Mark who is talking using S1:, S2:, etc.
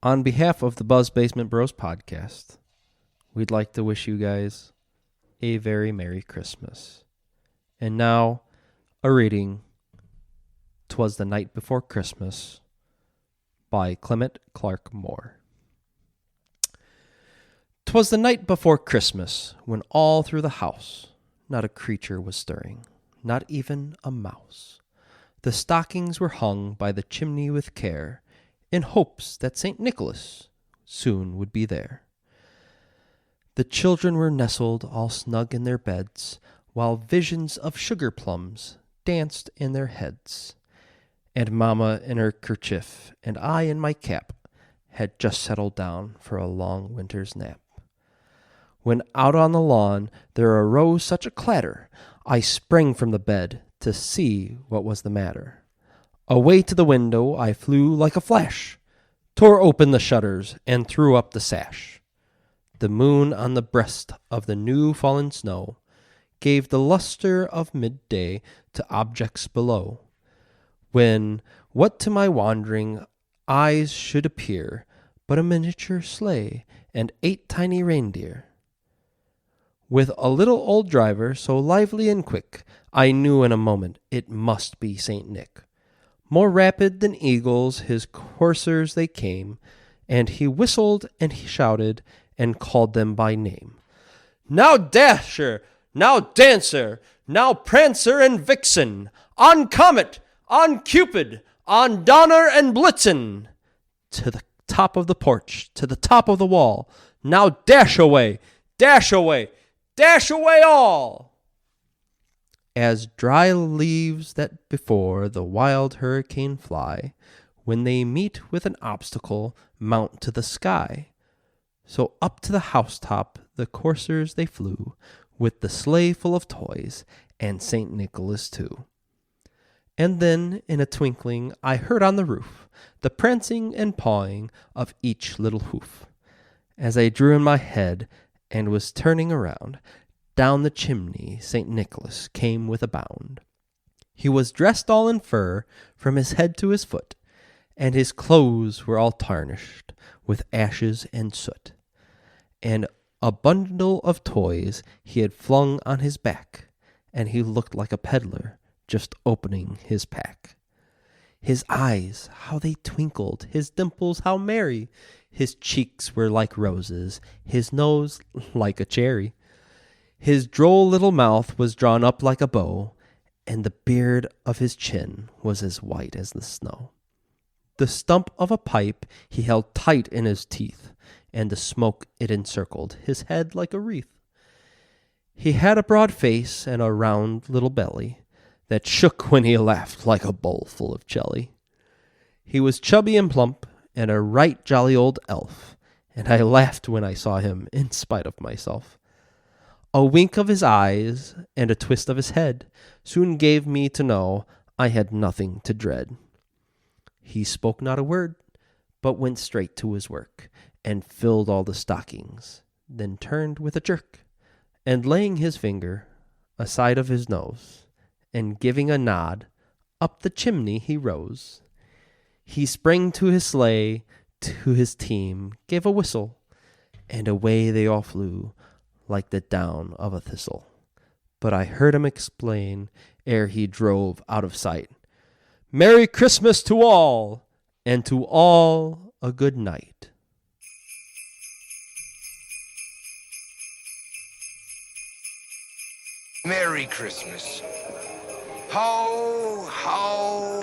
S1: On behalf of the Buzz Basement Bros podcast, we'd like to wish you guys a very Merry Christmas. And now, a reading, "Twas the Night Before Christmas" by Clement Clark Moore. 'Twas the night before Christmas, when all through the house not a creature was stirring, not even a mouse. The stockings were hung by the chimney with care, in hopes that St. Nicholas soon would be there. The children were nestled all snug in their beds, while visions of sugar plums danced in their heads. And Mamma in her kerchief, and I in my cap, had just settled down for a long winter's nap. When out on the lawn there arose such a clatter, I sprang from the bed to see what was the matter. Away to the window I flew like a flash, tore open the shutters, and threw up the sash. The moon on the breast of the new fallen snow gave the luster of midday to objects below, when what to my wandering eyes should appear but a miniature sleigh and 8 tiny reindeer. With a little old driver, so lively and quick, I knew in a moment it must be St. Nick. More rapid than eagles his coursers they came, and he whistled and he shouted and called them by name. "Now Dasher, now Dancer, now Prancer and Vixen, on Comet, on Cupid, on Donner and Blitzen, to the top of the porch, to the top of the wall, now dash away, dash away, dash away all!" As dry leaves that before the wild hurricane fly, when they meet with an obstacle, mount to the sky, so up to the housetop the coursers they flew, with the sleigh full of toys, and St. Nicholas too. And then, in a twinkling, I heard on the roof the prancing and pawing of each little hoof. As I drew in my head and was turning around, down the chimney St. Nicholas came with a bound. He was dressed all in fur from his head to his foot, and his clothes were all tarnished with ashes and soot. And a bundle of toys he had flung on his back, and he looked like a peddler just opening his pack. His eyes, how they twinkled, his dimples, how merry! His cheeks were like roses, his nose like a cherry. His droll little mouth was drawn up like a bow, and the beard of his chin was as white as the snow. The stump of a pipe he held tight in his teeth, and the smoke it encircled his head like a wreath. He had a broad face and a round little belly that shook when he laughed like a bowl full of jelly. He was chubby and plump, and a right jolly old elf, and I laughed when I saw him in spite of myself. A wink of his eyes and a twist of his head soon gave me to know I had nothing to dread. He spoke not a word, but went straight to his work, and filled all the stockings, then turned with a jerk, and laying his finger aside of his nose, and giving a nod, up the chimney he rose. He sprang to his sleigh, to his team, gave a whistle, and away they all flew, like the down of a thistle. But I heard him explain, ere he drove out of sight, "Merry Christmas to all, and to all a good night."
S2: Merry Christmas. Ho, ho,